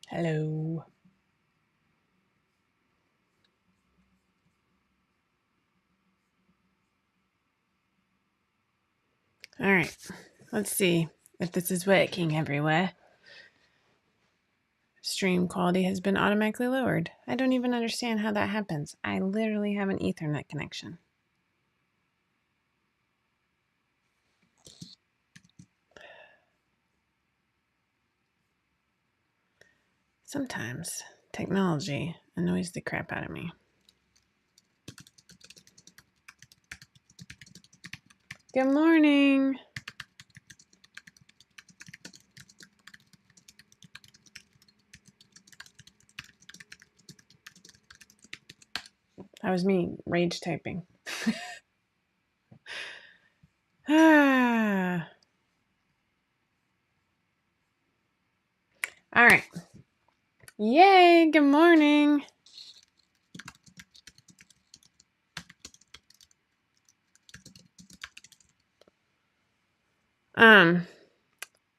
Hello. All right. Let's see if this is working everywhere. Stream quality has been automatically lowered. I don't even understand how that happens. I literally have an Ethernet connection. Sometimes technology annoys the crap out of me. Good morning. That was me rage typing. All right. Yay, good morning.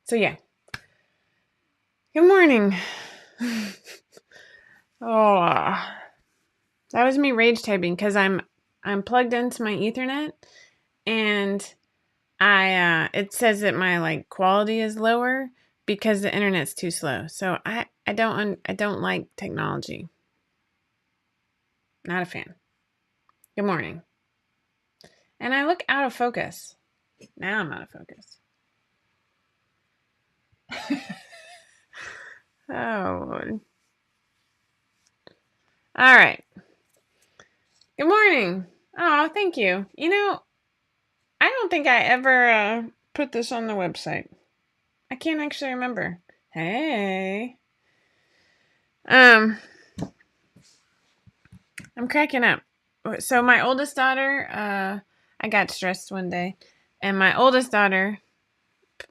So yeah. Good morning. Oh, that was me rage typing because I'm plugged into my Ethernet and it says that my quality is lower because the internet's too slow. So I don't like technology. Not a fan. Good morning. And I look out of focus. Now I'm out of focus. Oh Lord. All right. Good morning. Oh, thank you. I don't think I ever put this on the website. I can't actually remember. Hey. I'm cracking up. So my oldest daughter, I got stressed one day, and my oldest daughter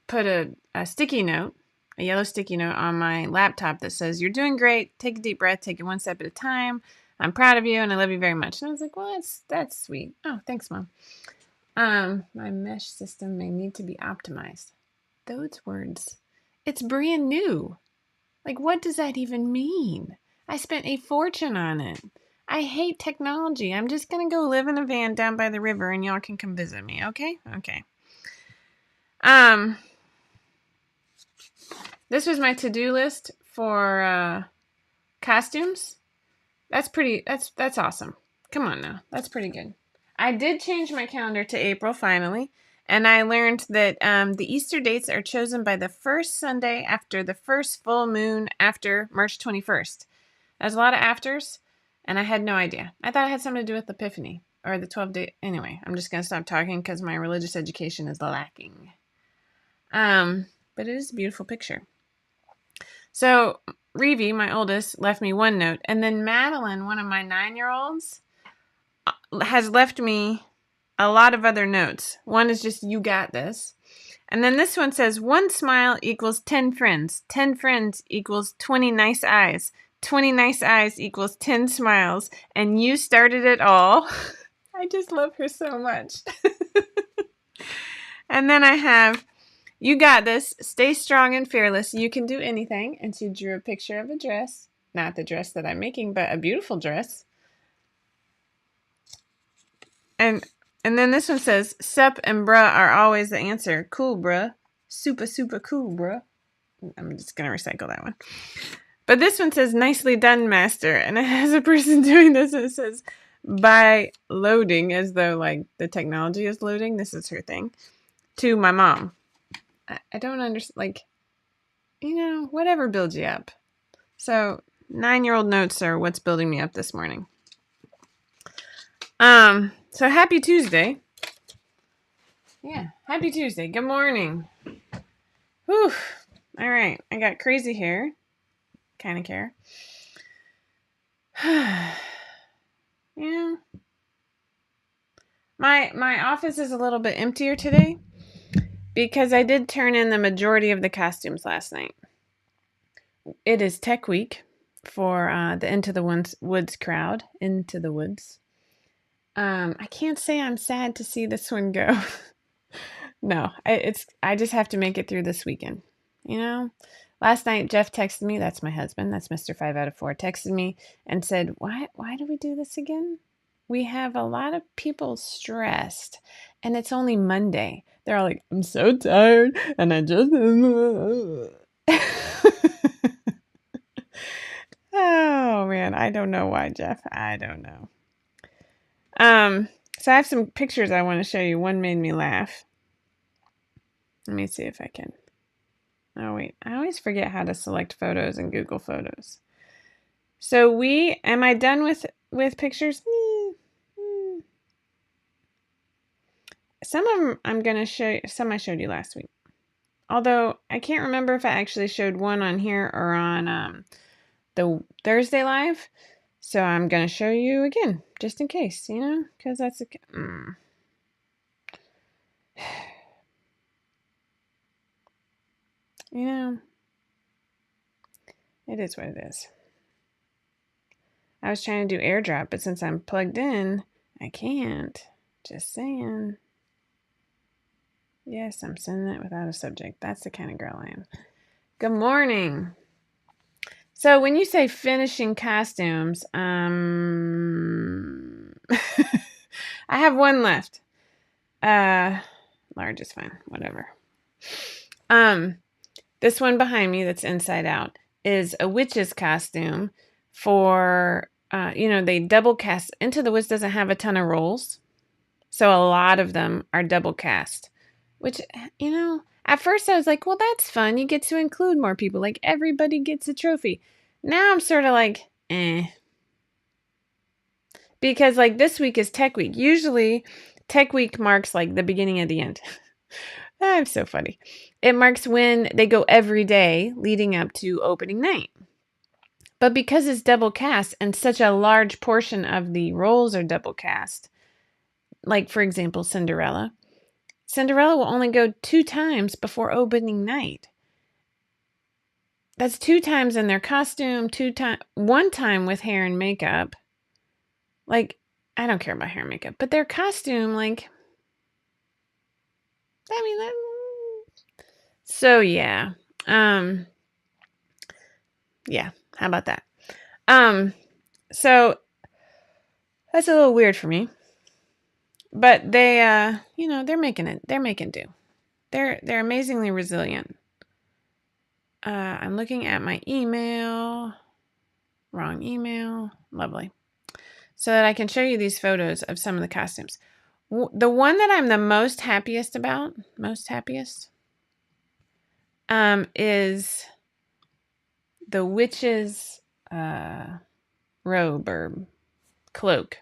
put a sticky note, a yellow sticky note on my laptop that says, "You're doing great. Take a deep breath. Take it one step at a time. I'm proud of you, and I love you very much." And I was like, "Well, that's sweet. Oh, thanks, Mom." My mesh system may need to be optimized. Those words. It's brand new. Like, what does that even mean? I spent a fortune on it. I hate technology. I'm just going to go live in a van down by the river and y'all can come visit me, okay? Okay. This was my to-do list for costumes. That's awesome. Come on now. That's pretty good. I did change my calendar to April finally, and I learned that the Easter dates are chosen by the first Sunday after the first full moon after March 21st. There's a lot of afters, and I had no idea. I thought it had something to do with Epiphany or the 12 day. Anyway, I'm just going to stop talking because my religious education is lacking. But it is a beautiful picture. So Reevy, my oldest, left me one note, and then Madeline, one of my 9-year-olds, has left me a lot of other notes. One is just, "You got this." And then this one says, "One smile equals 10 friends. 10 friends equals 20 nice eyes. 20 nice eyes equals 10 smiles. And you started it all." I just love her so much. And then I have, "You got this. Stay strong and fearless. You can do anything." And she drew a picture of a dress. Not the dress that I'm making, but a beautiful dress. And then this one says, "Sup and bruh are always the answer. Cool, bruh. Super, super cool, bruh." I'm just going to recycle that one. But this one says, "Nicely done, master." And it has a person doing this, and it says, "By loading," as though like the technology is loading. This is her thing. "To my mom." I don't understand. Whatever builds you up. So 9-year-old notes are what's building me up this morning. So happy Tuesday. Yeah, happy Tuesday. Good morning. Whew. All right, I got crazy hair. Kind of care. Yeah. My office is a little bit emptier today because I did turn in the majority of the costumes last night. It is Tech Week for the Into the Woods crowd. Into the Woods. I can't say I'm sad to see this one go. No, I just have to make it through this weekend. Last night, Jeff texted me. That's my husband. That's Mr. 5 out of 4. Texted me and said, why do we do this again? We have a lot of people stressed, and it's only Monday. They're all like, I'm so tired, and I just... Oh, man. I don't know why, Jeff. I don't know. So I have some pictures I want to show you. One made me laugh. Let me see if I can. Oh, wait. I always forget how to select photos in Google Photos. So am I done with pictures? Some of them I'm going to show you. Some I showed you last week. Although I can't remember if I actually showed one on here or on the Thursday Live. So I'm going to show you again, just in case, because that's it is what it is. I was trying to do airdrop, but since I'm plugged in, I can't. Just saying. Yes, I'm sending it without a subject. That's the kind of girl I am. Good morning. So when you say finishing costumes, I have one left. Large is fine, whatever. This one behind me that's inside out is a witch's costume for, they double cast. Into the Woods doesn't have a ton of rolls. So a lot of them are double cast, which, at first I was like, well, that's fun. You get to include more people. Like everybody gets a trophy. Now I'm sort of like, because like this week is Tech Week. Usually Tech Week marks like the beginning of the end. I'm so funny. It marks when they go every day leading up to opening night. But because it's double cast and such a large portion of the roles are double cast, like for example, Cinderella will only go 2 times before opening night. That's 2 times in their costume, 1 time with hair and makeup. Like, I don't care about hair and makeup, but their costume, like, so yeah. Yeah, how about that? So that's a little weird for me. But they they're making do. They're amazingly resilient. I'm looking at my email. Wrong email. Lovely. So that I can show you these photos of some of the costumes. The one that I'm the most happiest about, is the witch's robe or cloak.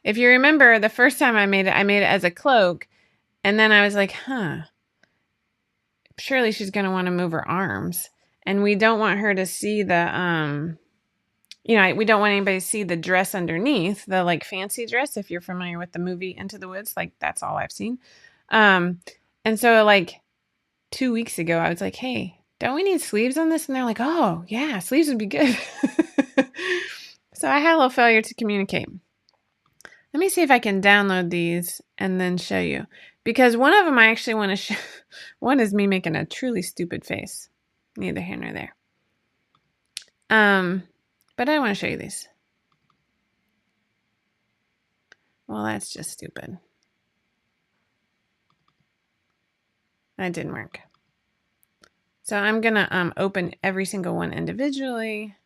If you remember, the first time I made it as a cloak, and then I was like, surely she's going to want to move her arms, and we don't want her to see the we don't want anybody to see the dress underneath, the like fancy dress. If you're familiar with the movie Into the Woods, like that's all I've seen. And so like 2 weeks ago, I was like, hey, don't we need sleeves on this? And they're like, oh yeah, sleeves would be good. So I had a little failure to communicate. Let me see if I can download these and then show you. Because one of them I actually want to show. One is me making a truly stupid face. Neither here nor there. But I want to show you these. Well, that's just stupid. That didn't work. So I'm going to open every single one individually.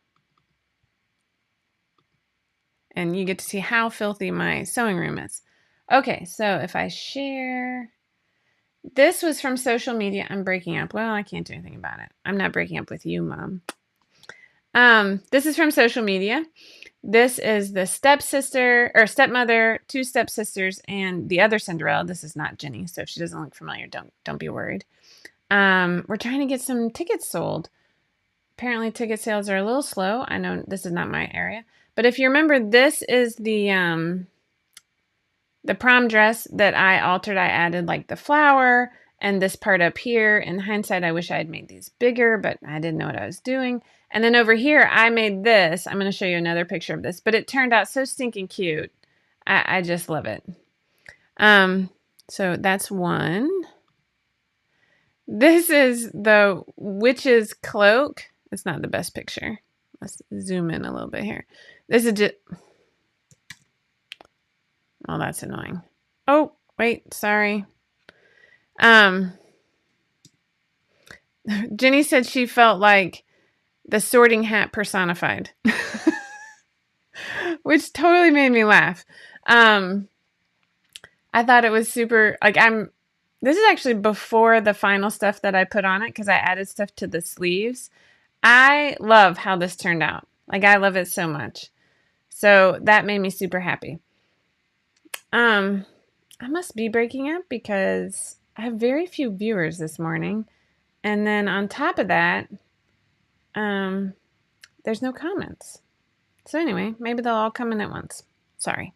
And you get to see how filthy my sewing room is. Okay, so if I share... This was from social media. I'm breaking up. Well, I can't do anything about it. I'm not breaking up with you, Mom. This is from social media. This is the stepmother, 2 stepsisters, and the other Cinderella. This is not Jenny, so if she doesn't look familiar, don't be worried. We're trying to get some tickets sold. Apparently, ticket sales are a little slow. I know this is not my area, but if you remember, this is the prom dress that I altered. I added like the flower and this part up here. In hindsight, I wish I had made these bigger, but I didn't know what I was doing. And then over here, I made this. I'm going to show you another picture of this, but it turned out so stinking cute. I just love it. So that's one. This is the witch's cloak. It's not the best picture. Let's zoom in a little bit here. This is just... Oh, that's annoying. Oh, wait, sorry. Jenny said she felt like the Sorting Hat personified, which totally made me laugh. I thought it was super, like, this is actually before the final stuff that I put on it, because I added stuff to the sleeves. I love how this turned out. Like, I love it so much. So that made me super happy. I must be breaking up because I have very few viewers this morning. And then on top of that, there's no comments. So anyway, maybe they'll all come in at once. Sorry.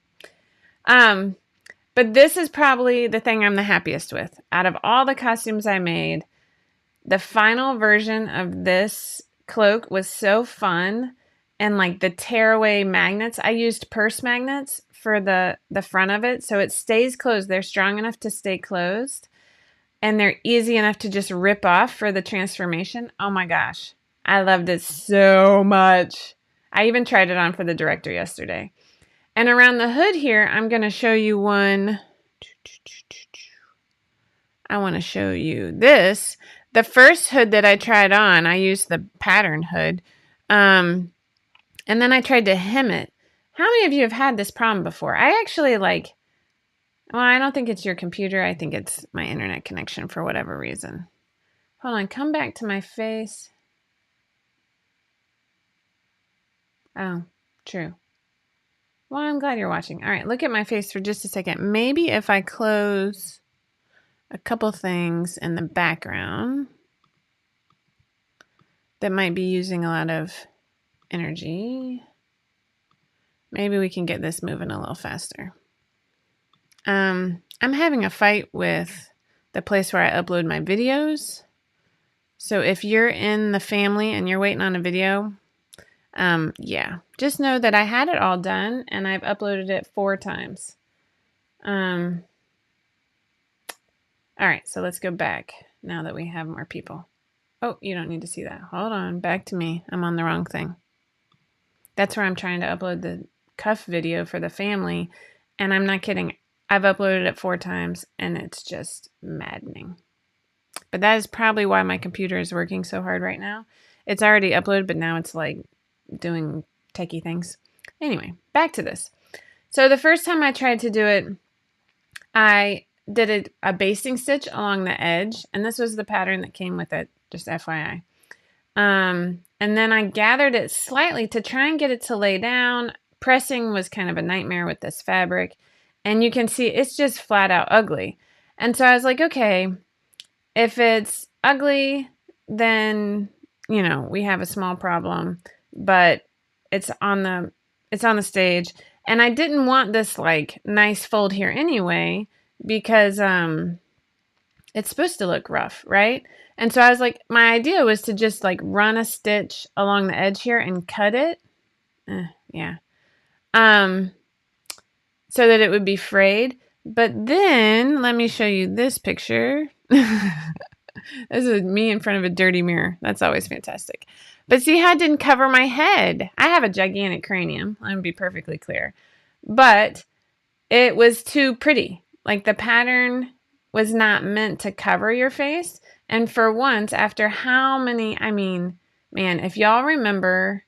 But this is probably the thing I'm the happiest with. Out of all the costumes I made, the final version of this cloak was so fun. And like the tearaway magnets, I used purse magnets for the front of it. So it stays closed. They're strong enough to stay closed. And they're easy enough to just rip off for the transformation. Oh my gosh. I loved it so much. I even tried it on for the director yesterday. And around the hood here, I'm going to show you one. I want to show you this. The first hood that I tried on, I used the pattern hood. And then I tried to hem it. How many of you have had this problem before? I actually well, I don't think it's your computer. I think it's my internet connection for whatever reason. Hold on, come back to my face. Oh, true. Well, I'm glad you're watching. All right, look at my face for just a second. Maybe if I close a couple things in the background that might be using a lot of energy, maybe we can get this moving a little faster. I'm having a fight with the place where I upload my videos. So if you're in the family and you're waiting on a video, yeah, just know that I had it all done and I've uploaded it 4 times. All right, so let's go back now that we have more people. Oh, you don't need to see that. Hold on, back to me. I'm on the wrong thing. That's where I'm trying to upload the cuff video for the family. And I'm not kidding. I've uploaded it 4 times and it's just maddening. But that is probably why my computer is working so hard right now. It's already uploaded, but now it's like doing techie things. Anyway, back to this. So the first time I tried to do it, I did a basting stitch along the edge. And this was the pattern that came with it, just FYI. And then I gathered it slightly to try and get it to lay down. Pressing was kind of a nightmare with this fabric. And you can see it's just flat out ugly. And so I was like, okay, if it's ugly, then, you know, we have a small problem, but it's on the stage. And I didn't want this like nice fold here anyway, because it's supposed to look rough, right? And so I was like, my idea was to just like run a stitch along the edge here and cut it. Yeah. So that it would be frayed. But then let me show you this picture. This is me in front of a dirty mirror. That's always fantastic. But see how it didn't cover my head? I have a gigantic cranium. Let me be perfectly clear. But it was too pretty. Like the pattern was not meant to cover your face. And for once, after how many, I mean, man, if y'all remember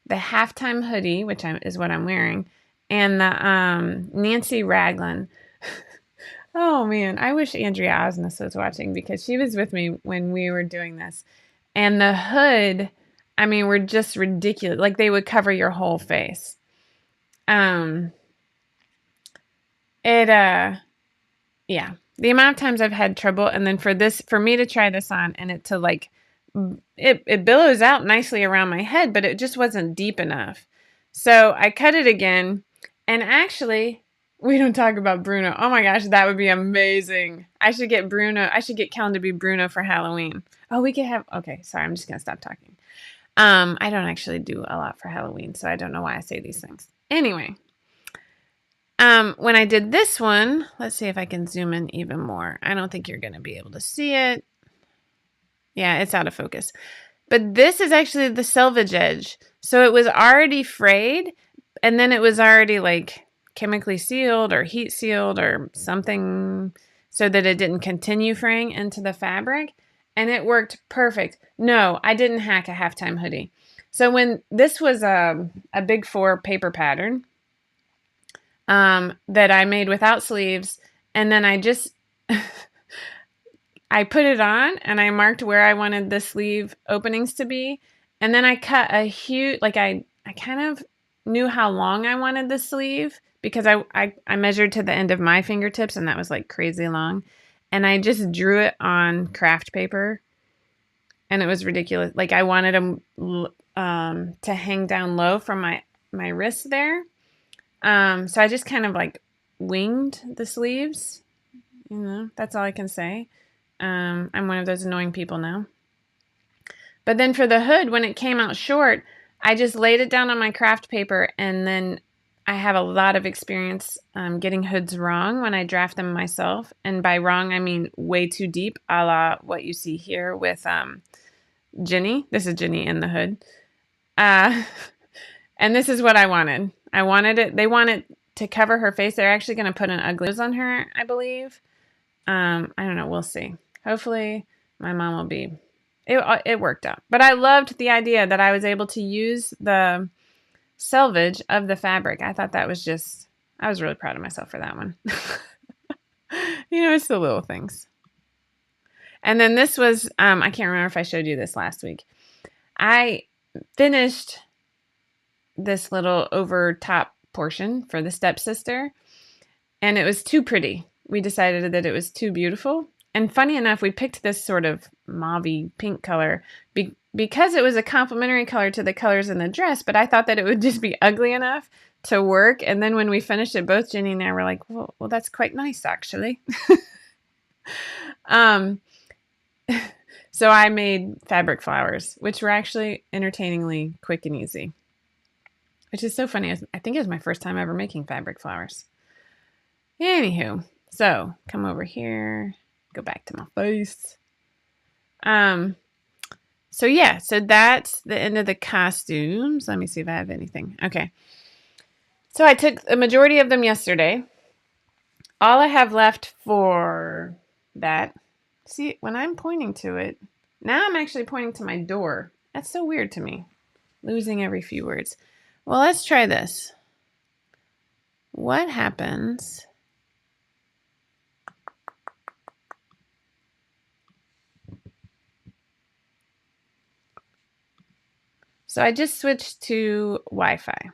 the halftime hoodie, which is what I'm wearing, and the Nancy Raglan. Oh man, I wish Andrea Osnes was watching because she was with me when we were doing this. And the hood, I mean, were just ridiculous. Like they would cover your whole face. Yeah. The amount of times I've had trouble, and then for me to try this on and it to like, it billows out nicely around my head, but it just wasn't deep enough. So I cut it again, and actually, we don't talk about Bruno. Oh my gosh, that would be amazing. I should get Bruno. I should get Callan to be Bruno for Halloween. Oh, we could have, okay, sorry, I'm just going to stop talking. I don't actually do a lot for Halloween, so I don't know why I say these things. Anyway, when I did this one, let's see if I can zoom in even more. I don't think you're going to be able to see it. Yeah, it's out of focus. But this is actually the selvage edge. So it was already frayed, and then it was already like chemically sealed or heat sealed or something so that it didn't continue fraying into the fabric. And it worked perfect. No, I didn't hack a halftime hoodie. So when this was a big 4 paper pattern that I made without sleeves, and then I just I put it on and I marked where I wanted the sleeve openings to be. And then I cut a huge, like I kind of knew how long I wanted the sleeve because I measured to the end of my fingertips and that was like crazy long. And I just drew it on craft paper and it was ridiculous. Like I wanted them to hang down low from my wrist there. So I just kind of like winged the sleeves. You know, that's all I can say. I'm one of those annoying people now. But then for the hood, when it came out short, I just laid it down on my craft paper, and then I have a lot of experience getting hoods wrong when I draft them myself. And by wrong, I mean way too deep, a la what you see here with Ginny. This is Ginny in the hood. And this is what I wanted. I wanted it. They wanted to cover her face. They're actually going to put an ugly nose on her, I believe. I don't know. We'll see. Hopefully my mom will be, it worked out. But I loved the idea that I was able to use the selvage of the fabric. I thought that was just, I was really proud of myself for that one. You know, it's the little things. And then this was, I can't remember if I showed you this last week. I finished this little over top portion for the stepsister, and it was too pretty. We decided that it was too beautiful. And funny enough, we picked this sort of mauve-y pink color because it was a complementary color to the colors in the dress, but I thought that it would just be ugly enough to work. And then when we finished it, both Jenny and I were like, well that's quite nice, actually. So I made fabric flowers, which were actually entertainingly quick and easy, which is so funny. I think it was my first time ever making fabric flowers. Anywho, so come over here. Go back to my face. So yeah, so that's the end of the costumes. Let me see if I have anything. Okay. So I took the majority of them yesterday. All I have left for that. See, when I'm pointing to it, now I'm actually pointing to my door. That's so weird to me. Losing every few words. Well, let's try this. What happens So I just switched to Wi-Fi.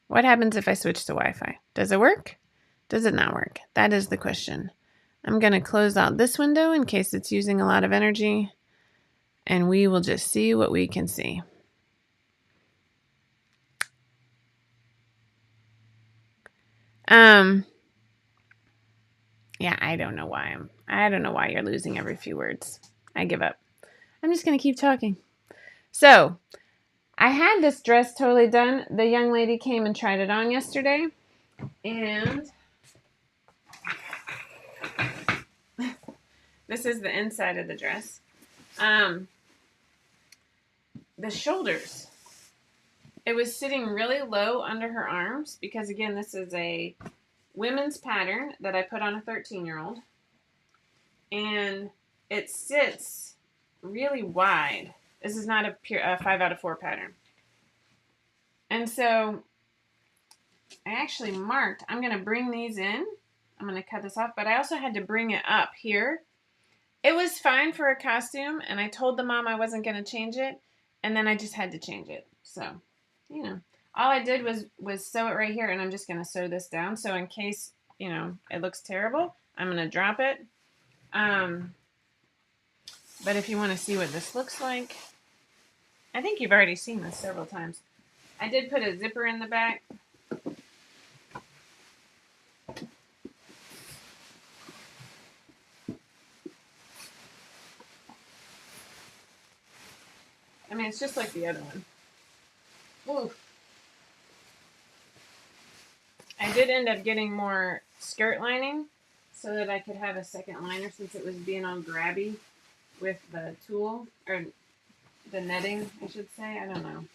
What happens if I switch to Wi-Fi? Does it work? Does it not work? That is the question. I'm going to close out this window in case it's using a lot of energy, and we will just see what we can see. Yeah, I don't know why you're losing every few words. I give up. I'm just going to keep talking. So, I had this dress totally done. The young lady came and tried it on yesterday. And this is the inside of the dress. The shoulders. It was sitting really low under her arms because, again, this is a women's pattern that I put on a 13-year-old. And it sits really wide. This is not a 5 out of 4 pattern. And so I actually marked, I'm going to bring these in. I'm going to cut this off, but I also had to bring it up here. It was fine for a costume, and I told the mom I wasn't going to change it, and then I just had to change it. So, you know, all I did was sew it right here, and I'm just going to sew this down. So in case, you know, it looks terrible, I'm going to drop it. But if you want to see what this looks like, I think you've already seen this several times. I did put a zipper in the back. I mean, it's just like the other one. Oof. I did end up getting more skirt lining so that I could have a second liner since it was being all grabby. with the tulle, or the netting, I should say. I don't know.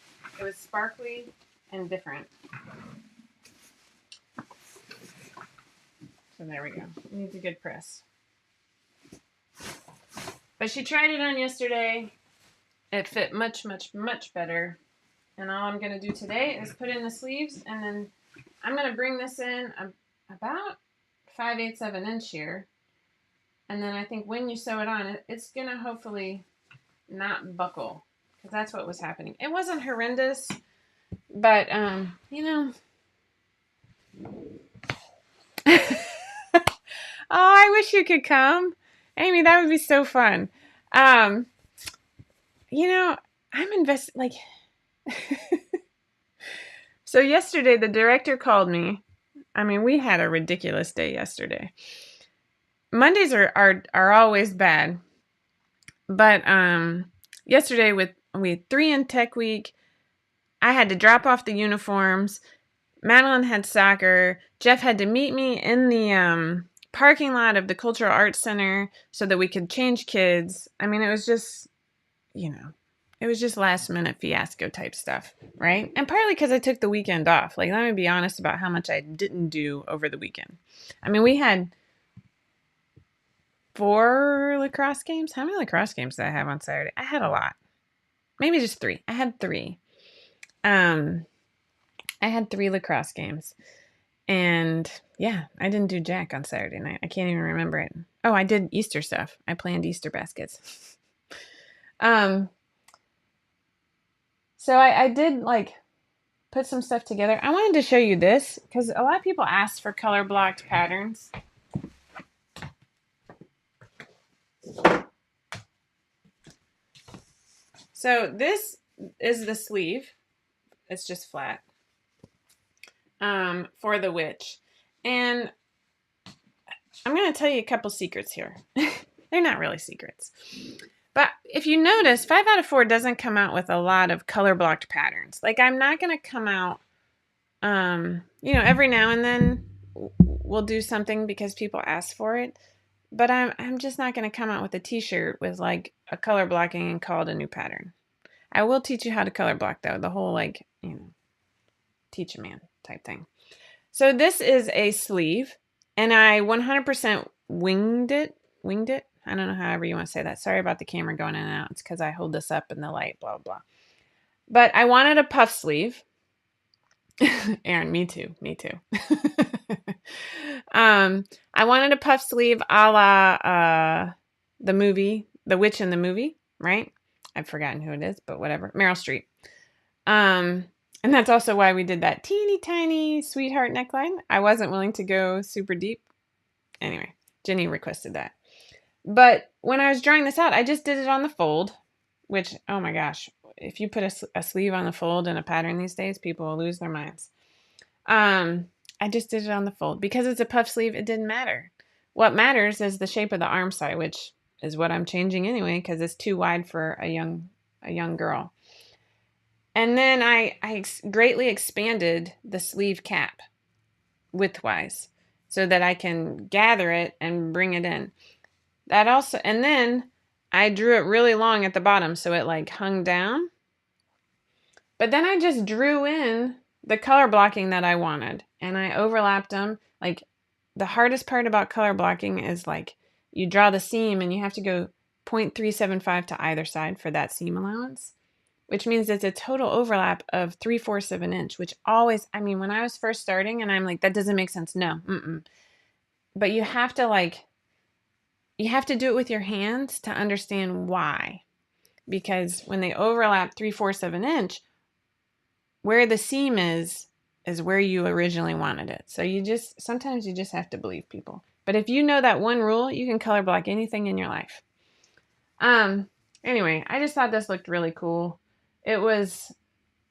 It was sparkly and different. So there we go. It needs a good press. But she tried it on yesterday. It fit much, much, much better. And all I'm going to do today is put in the sleeves, and then I'm going to bring this in about 5/8 of an inch here. And then I think when you sew it on, it's going to hopefully not buckle, because that's what was happening. It wasn't horrendous, but, you know. Oh, I wish you could come. Amy, that would be so fun. You know, I'm invested, like, so yesterday the director called me. I mean, we had a ridiculous day yesterday. Mondays are always bad. But yesterday we had 3 in tech week. I had to drop off the uniforms. Madeline had soccer. Jeff had to meet me in the parking lot of the Cultural Arts Center so that we could change kids. I mean, it was just, it was just last minute fiasco type stuff, right? And partly because I took the weekend off. Like, let me be honest about how much I didn't do over the weekend. I mean, we had 4 lacrosse games. How many lacrosse games did I have on Saturday? I had a lot. Maybe just 3. I had 3. I had 3 lacrosse games. And yeah, I didn't do jack on Saturday night. I can't even remember it. Oh, I did Easter stuff. I planned Easter baskets. So I did like put some stuff together. I wanted to show you this because a lot of people ask for color blocked patterns. So this is the sleeve. It's just flat. For the witch. And I'm going to tell you a couple secrets here. They're not really secrets. But if you notice, 5 out of 4 doesn't come out with a lot of color blocked patterns. Like, I'm not going to come out, every now and then we'll do something because people ask for it. But I'm just not going to come out with a t-shirt with like a color blocking and call it a new pattern. I will teach you how to color block though. The whole teach a man type thing. So this is a sleeve, and I 100% winged it. I don't know however you want to say that. Sorry about the camera going in and out. It's because I hold this up in the light, blah, blah. But I wanted a puff sleeve. Aaron, me too. I wanted a puff sleeve a la the movie, The Witch in the movie, right? I've forgotten who it is, but whatever. Meryl Streep. And that's also why we did that teeny tiny sweetheart neckline. I wasn't willing to go super deep. Anyway, Jenny requested that. But when I was drawing this out, I just did it on the fold, which, oh my gosh, if you put a sleeve on the fold in a pattern these days, people will lose their minds. I just did it on the fold. Because it's a puff sleeve, it didn't matter. What matters is the shape of the arm side, which is what I'm changing anyway, because it's too wide for a young girl. And then I greatly expanded the sleeve cap widthwise so that I can gather it and bring it in. That also, and then I drew it really long at the bottom so it like hung down. But then I just drew in the color blocking that I wanted, and I overlapped them. Like, the hardest part about color blocking is like you draw the seam and you have to go 0.375 to either side for that seam allowance, which means it's a total overlap of 3/4 of an inch, which always, I mean, when I was first starting and I'm like, that doesn't make sense. No, But you have to do it with your hands to understand why. Because when they overlap 3/4 of an inch, where the seam is where you originally wanted it. So sometimes you just have to believe people. But if you know that one rule, you can color block anything in your life. Anyway, I just thought this looked really cool. It was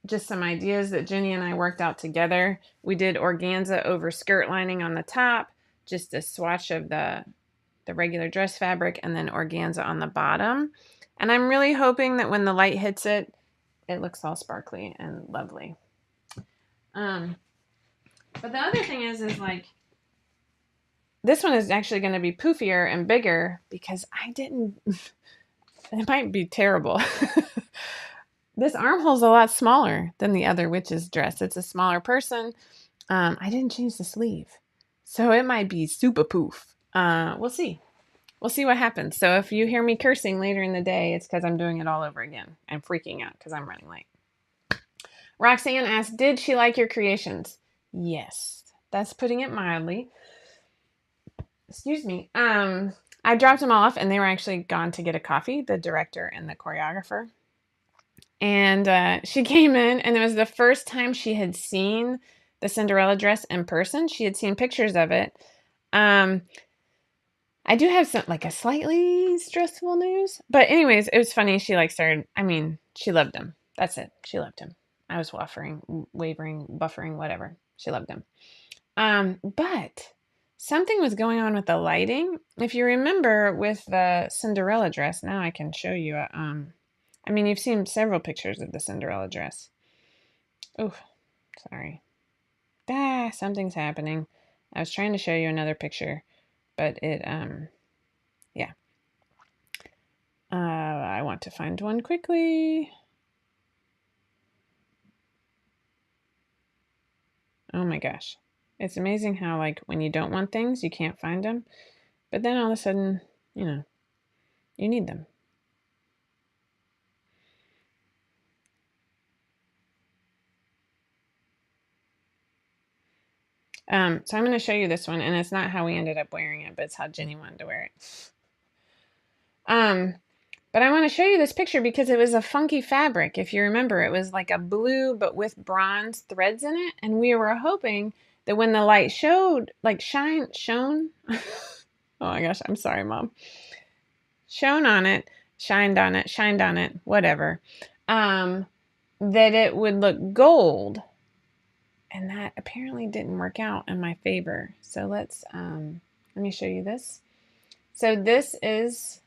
just some ideas that Jenny and I worked out together. We did organza over skirt lining on the top, just a swatch of the regular dress fabric, and then organza on the bottom. And I'm really hoping that when the light hits it, it looks all sparkly and lovely. But the other thing is like, this one is actually going to be poofier and bigger because I didn't It might be terrible. This armhole's a lot smaller than the other witch's dress. It's a smaller person. I didn't change the sleeve, so it might be super poof. We'll see. We'll see what happens. So if you hear me cursing later in the day, it's because I'm doing it all over again. I'm freaking out because I'm running late. Roxanne asked, did she like your creations? Yes. That's putting it mildly. Excuse me. I dropped them off and they were actually gone to get a coffee, the director and the choreographer. And she came in and it was the first time she had seen the Cinderella dress in person. She had seen pictures of it. I do have some, like, a slightly stressful news. But anyways, it was funny. She, like, started, she loved him. That's it. She loved him. I was wavering, buffering, whatever. She loved him. But something was going on with the lighting. If you remember with the Cinderella dress, now I can show you. You've seen several pictures of the Cinderella dress. Oh, sorry. Something's happening. I was trying to show you another picture, but it, yeah. I want to find one quickly. Oh my gosh. It's amazing how, like, when you don't want things, you can't find them. But then all of a sudden, you need them. So I'm going to show you this one, and it's not how we ended up wearing it, but it's how Jenny wanted to wear it. But I want to show you this picture because it was a funky fabric. If you remember, it was like a blue, but with bronze threads in it. And we were hoping that when the light shone. Oh my gosh, I'm sorry, Mom. Shone on it, shined on it, whatever. That it would look gold. And that apparently didn't work out in my favor. So let me show you this. So this is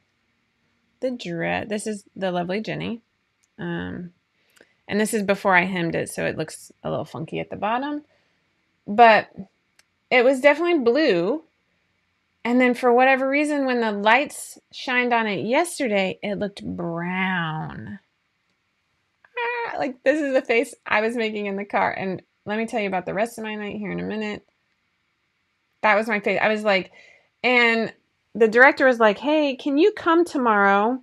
the dress. This is the lovely Jenny. And this is before I hemmed it, so it looks a little funky at the bottom. But it was definitely blue. And then for whatever reason, when the lights shined on it yesterday, it looked brown. Like, this is the face I was making in the car. And let me tell you about the rest of my night here in a minute. That was my face. I was like, and the director was like, hey, can you come tomorrow?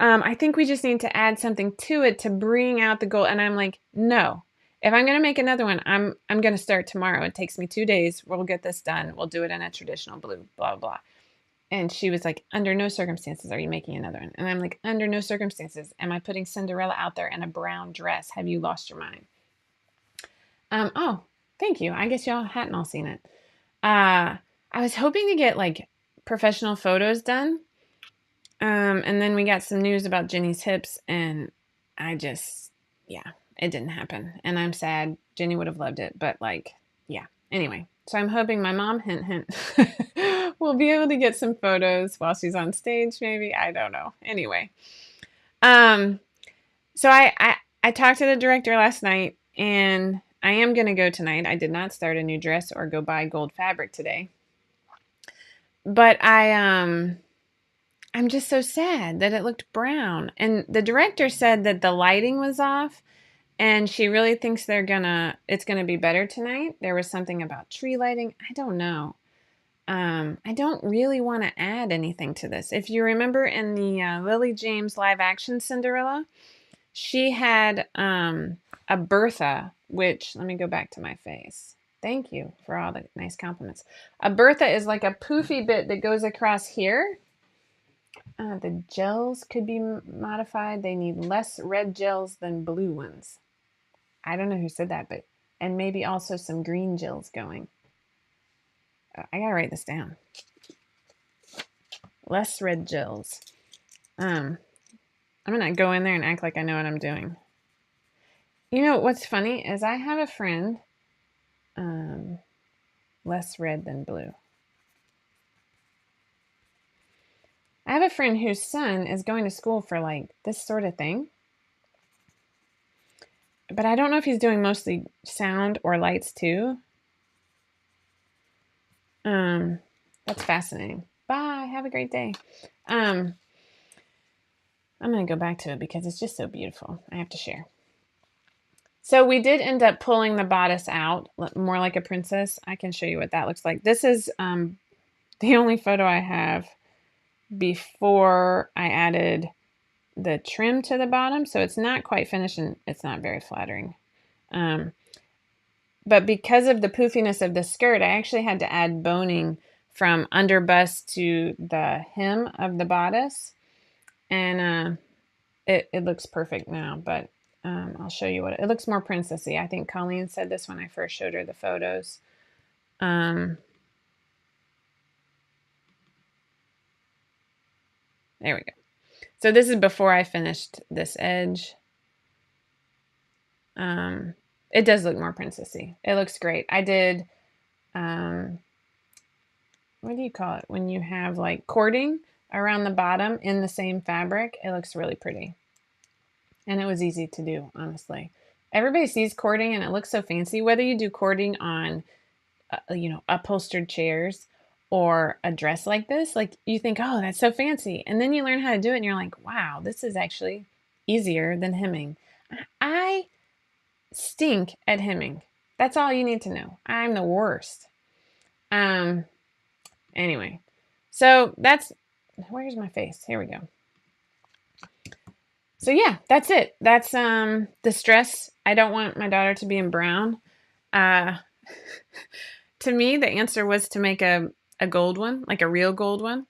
I think we just need to add something to it to bring out the gold. And I'm like, no. If I'm going to make another one, I'm going to start tomorrow. It takes me 2 days. We'll get this done. We'll do it in a traditional blue, blah, blah. And she was like, under no circumstances are you making another one. And I'm like, under no circumstances am I putting Cinderella out there in a brown dress. Have you lost your mind? Oh, thank you. I guess y'all hadn't all seen it. I was hoping to get, like, professional photos done. And then we got some news about Jenny's hips, and it didn't happen. And I'm sad. Jenny would have loved it, but, like, yeah. Anyway, so I'm hoping my mom, hint, hint, will be able to get some photos while she's on stage, maybe. I don't know. Anyway. So I talked to the director last night, and I am going to go tonight. I did not start a new dress or go buy gold fabric today. But I'm just so sad that it looked brown. And the director said that the lighting was off, and she really thinks it's gonna be better tonight. There was something about tree lighting. I don't know. I don't really want to add anything to this. If you remember in the Lily James live action Cinderella, she had a Bertha, which, let me go back to my face. Thank you for all the nice compliments. A Bertha is like a poofy bit that goes across here. The gels could be modified. They need less red gels than blue ones. I don't know who said that, and maybe also some green gels going. I gotta write this down. Less red gels. I'm gonna go in there and act like I know what I'm doing. You know what's funny is I have a friend, less red than blue. I have a friend whose son is going to school for, like, this sort of thing. But I don't know if he's doing mostly sound or lights too. That's fascinating. Bye. Have a great day. I'm going to go back to it because it's just so beautiful. I have to share. So we did end up pulling the bodice out, more like a princess. I can show you what that looks like. This is the only photo I have before I added the trim to the bottom. So it's not quite finished and it's not very flattering. But because of the poofiness of the skirt, I actually had to add boning from under bust to the hem of the bodice. And it looks perfect now, but I'll show you what it looks more princessy. I think Colleen said this when I first showed her the photos. There we go. So this is before I finished this edge. It does look more princessy. It looks great. I did, what do you call it? When you have like cording around the bottom in the same fabric, it looks really pretty. And it was easy to do, honestly. Everybody sees cording and it looks so fancy, whether you do cording on, upholstered chairs or a dress like this, like you think, oh, that's so fancy. And then you learn how to do it and you're like, wow, this is actually easier than hemming. I stink at hemming. That's all you need to know. I'm the worst. Anyway, so where's my face? Here we go. So yeah, that's it. That's the stress. I don't want my daughter to be in brown. To me, the answer was to make a gold one, like a real gold one.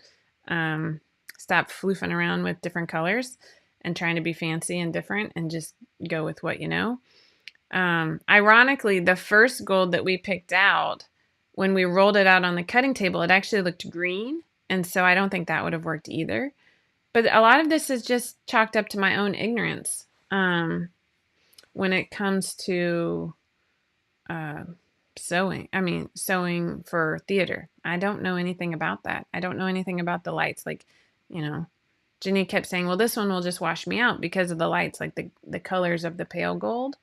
Stop floofing around with different colors and trying to be fancy and different and just go with what you know. Ironically, the first gold that we picked out, when we rolled it out on the cutting table, it actually looked green. And so I don't think that would have worked either. But a lot of this is just chalked up to my own ignorance when it comes to sewing. I mean, sewing for theater. I don't know anything about that. I don't know anything about the lights. Like, Jenny kept saying, well, this one will just wash me out because of the lights, like the colors of the pale gold.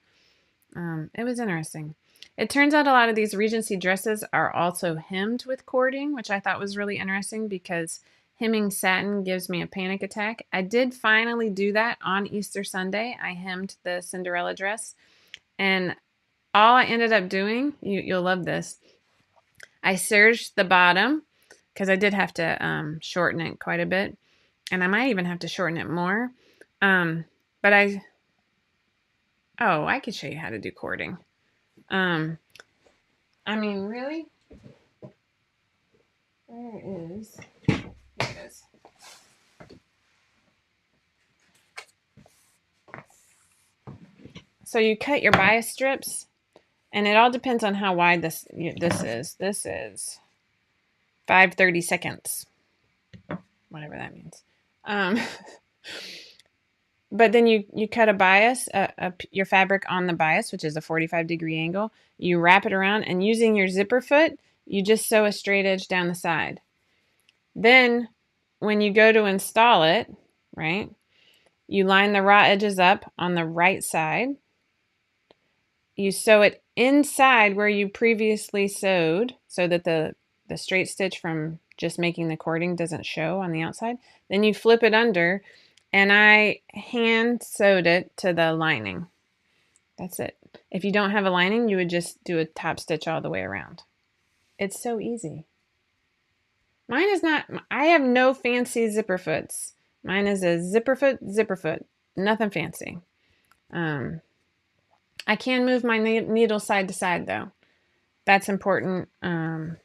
It was interesting. It turns out a lot of these Regency dresses are also hemmed with cording, which I thought was really interesting because hemming satin gives me a panic attack. I did finally do that on Easter Sunday. I hemmed the Cinderella dress, and all I ended up doing, you'll love this, I serged the bottom because I did have to shorten it quite a bit, and I might even have to shorten it more. But I could show you how to do cording. I mean, really? Where is... Here it is. So you cut your bias strips, and it all depends on how wide this is. This is 5/32, whatever that means. But then you cut a bias, your fabric on the bias, which is a 45-degree angle. You wrap it around, and using your zipper foot, you just sew a straight edge down the side. Then when you go to install it, right, you line the raw edges up on the right side. You sew it inside where you previously sewed so that the straight stitch from just making the cording doesn't show on the outside. Then you flip it under, and I hand sewed it to the lining. That's it. If you don't have a lining, you would just do a top stitch all the way around. It's so easy. Mine is not, I have no fancy zipper foots. Mine is a zipper foot, nothing fancy. I can move my needle side to side though. That's important. I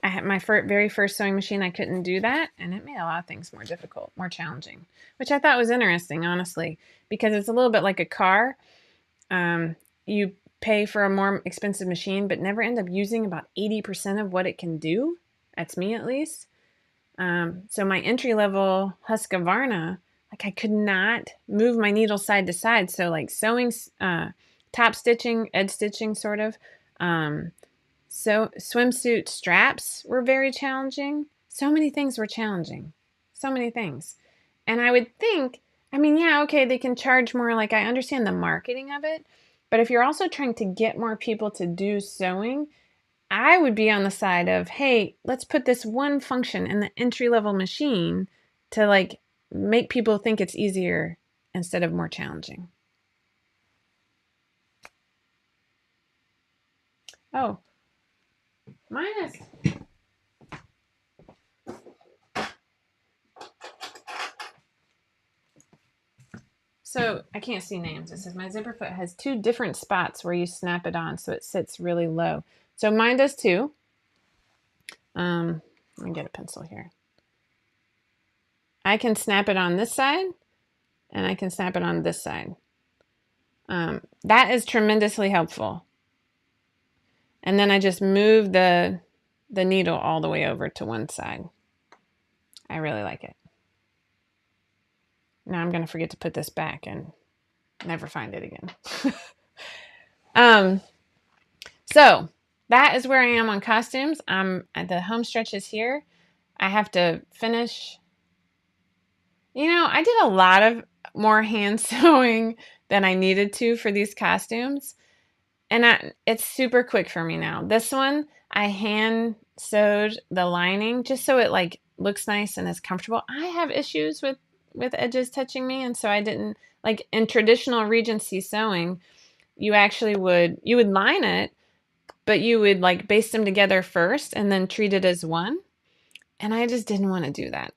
had my very first sewing machine, I couldn't do that, and it made a lot of things more difficult, more challenging, which I thought was interesting, honestly, because it's a little bit like a car. You pay for a more expensive machine, but never end up using about 80% of what it can do. That's me, at least. So my entry-level Husqvarna, like I could not move my needle side to side. So like sewing, top stitching, edge stitching, sort of. So swimsuit straps were very challenging. So many things were challenging. So many things. And I would think, I mean, yeah, okay, they can charge more. Like I understand the marketing of it. But if you're also trying to get more people to do sewing, I would be on the side of, hey, let's put this one function in the entry-level machine to like make people think it's easier instead of more challenging. Oh, mine is. So I can't see names. It says my zipper foot has 2 different spots where you snap it on so it sits really low. So mine does too. Let me get a pencil here. I can snap it on this side and I can snap it on this side. That is tremendously helpful. And then I just move the needle all the way over to one side. I really like it. Now I'm going to forget to put this back and never find it again. So that is where I am on costumes. The home stretch is here. I have to finish. I did a lot of more hand sewing than I needed to for these costumes. And it's super quick for me now. This one, I hand sewed the lining just so it like looks nice and is comfortable. I have issues with edges touching me, and so I didn't, like in traditional Regency sewing, you would line it, but you would like baste them together first and then treat it as one. And I just didn't want to do that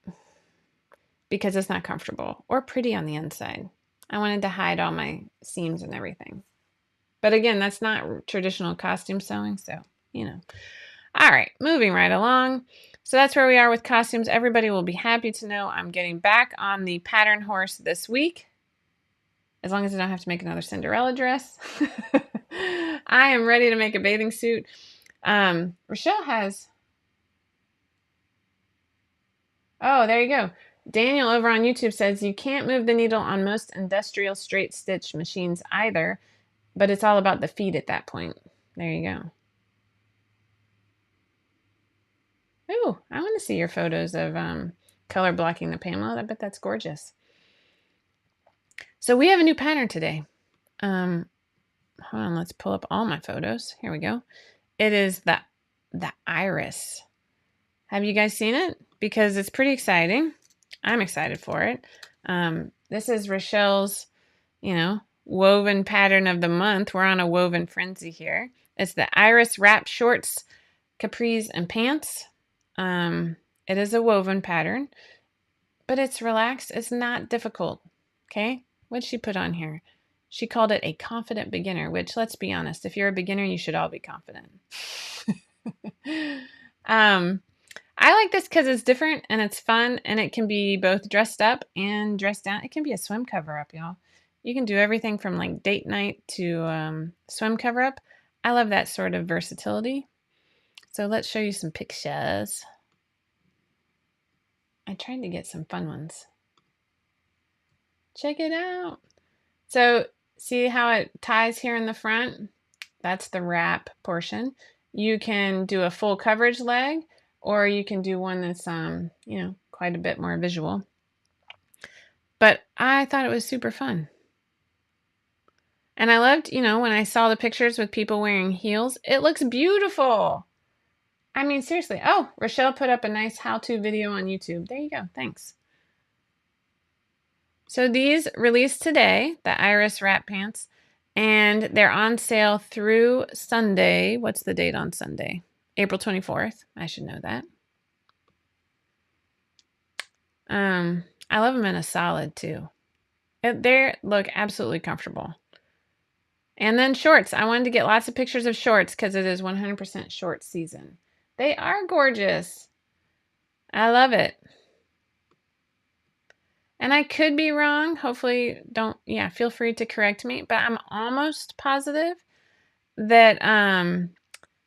because it's not comfortable or pretty on the inside. I wanted to hide all my seams and everything. But again, that's not traditional costume sewing, so, All right, moving right along. So that's where we are with costumes. Everybody will be happy to know I'm getting back on the pattern horse this week. As long as I don't have to make another Cinderella dress. I am ready to make a bathing suit. Rochelle has... Oh, there you go. Daniel over on YouTube says you can't move the needle on most industrial straight stitch machines either, but it's all about the feet at that point. There you go. Ooh, I want to see your photos of color blocking the Pamela. I bet that's gorgeous. So we have a new pattern today. Hold on, let's pull up all my photos. Here we go. It is the iris. Have you guys seen it? Because it's pretty exciting. I'm excited for it. This is Rochelle's, woven pattern of the month. We're on a woven frenzy here. It's the iris wrap shorts, capris, and pants. It is a woven pattern, but it's relaxed. It's not difficult. Okay. What'd she put on here? She called it a confident beginner, which, let's be honest, if you're a beginner, you should all be confident. I like this because it's different and it's fun, and it can be both dressed up and dressed down. It can be a swim cover up, y'all. You can do everything from like date night to swim cover up. I love that sort of versatility. So let's show you some pictures. I tried to get some fun ones. Check it out. So see how it ties here in the front? That's the wrap portion. You can do a full coverage leg, or you can do one that's, quite a bit more visual. But I thought it was super fun. And I loved, when I saw the pictures with people wearing heels, it looks beautiful. I mean, seriously. Oh, Rochelle put up a nice how-to video on YouTube. There you go. Thanks. So these released today, the iris wrap pants, and they're on sale through Sunday. What's the date on Sunday? April 24th. I should know that. I love them in a solid too. They look absolutely comfortable. And then shorts. I wanted to get lots of pictures of shorts because it is 100% short season. They are gorgeous. I love it. And I could be wrong. Hopefully feel free to correct me. But I'm almost positive that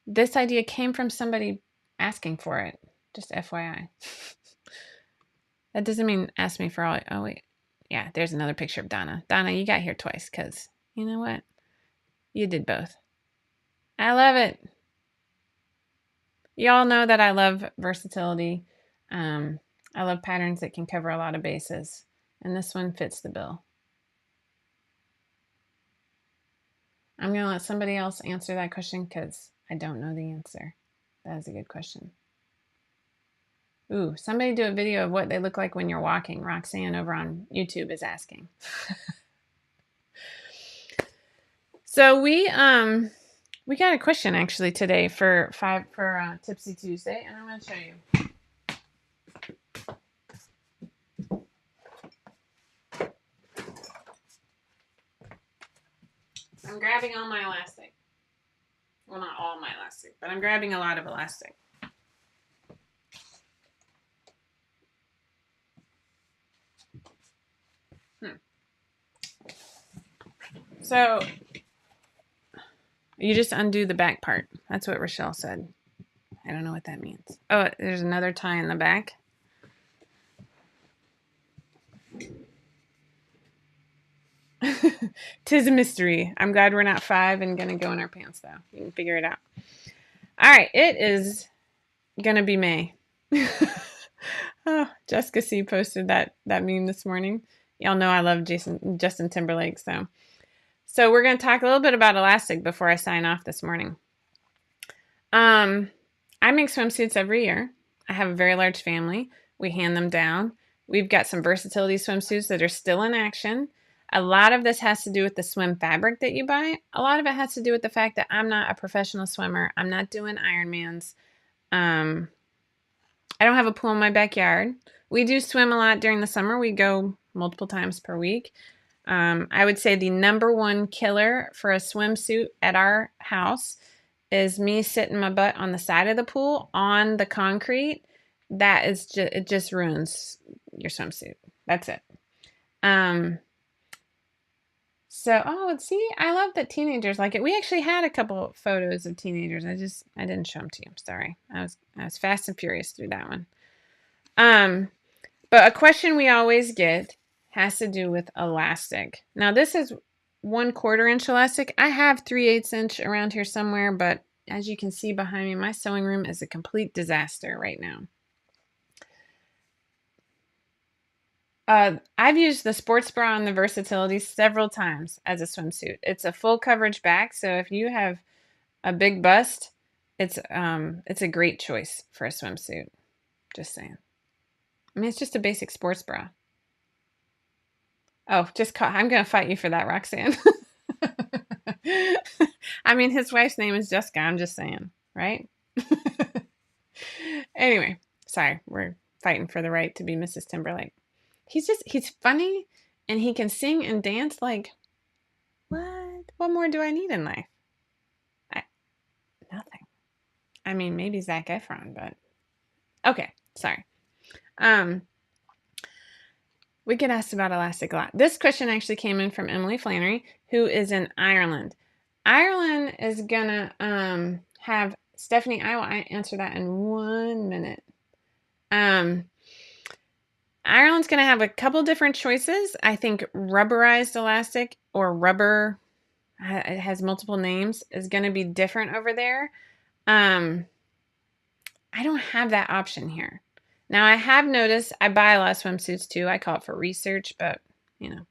this idea came from somebody asking for it. Just FYI. That doesn't mean ask me for all. Oh, wait. Yeah, there's another picture of Donna. Donna, you got here twice because you know what? You did both. I love it. Y'all know that I love versatility. I love patterns that can cover a lot of bases. And this one fits the bill. I'm going to let somebody else answer that question because I don't know the answer. That is a good question. Ooh, somebody do a video of what they look like when you're walking. Roxanne over on YouTube is asking. So we got a question actually today for Tipsy Tuesday, and I'm going to show you. I'm grabbing all my elastic. Well, not all my elastic, but I'm grabbing a lot of elastic. So you just undo the back part. That's what Rochelle said. I don't know what that means. Oh, there's another tie in the back. Tis a mystery. I'm glad we're not 5 and gonna go in our pants though. You can figure it out. All right, it is gonna be May. Oh, Jessica C posted that meme this morning. Y'all know I love Justin Timberlake, so we're gonna talk a little bit about elastic before I sign off this morning. I make swimsuits every year. I have a very large family. We hand them down. We've got some versatility swimsuits that are still in action. A lot of this has to do with the swim fabric that you buy. A lot of it has to do with the fact that I'm not a professional swimmer. I'm not doing Ironmans. I don't have a pool in my backyard. We do swim a lot during the summer. We go multiple times per week. I would say the number one killer for a swimsuit at our house is me sitting my butt on the side of the pool on the concrete. That is just, it just ruins your swimsuit. That's it. See, I love that teenagers like it. We actually had a couple photos of teenagers. I didn't show them to you. Sorry. I was fast and furious through that one. But a question we always get has to do with elastic. Now this is 1/4 inch elastic. I have 3/8 inch around here somewhere, but as you can see behind me, my sewing room is a complete disaster right now. I've used the sports bra and the versatility several times as a swimsuit. It's a full coverage back, so if you have a big bust, it's a great choice for a swimsuit. Just saying. I mean, it's just a basic sports bra. Oh, I'm going to fight you for that, Roxanne. I mean, his wife's name is Jessica. I'm just saying, right? Anyway, sorry. We're fighting for the right to be Mrs. Timberlake. He's funny and he can sing and dance. Like, what more do I need in life? Nothing. I mean, maybe Zac Efron, but okay. Sorry. We get asked about elastic a lot. This question actually came in from Emily Flannery, who is in Ireland. Ireland is gonna have Stephanie. I will answer that in 1 minute. Ireland's gonna have a couple different choices. I think rubberized elastic or rubber, it has multiple names, is gonna be different over there. I don't have that option here. Now, I have noticed I buy a lot of swimsuits too. I call it for research, but, you know.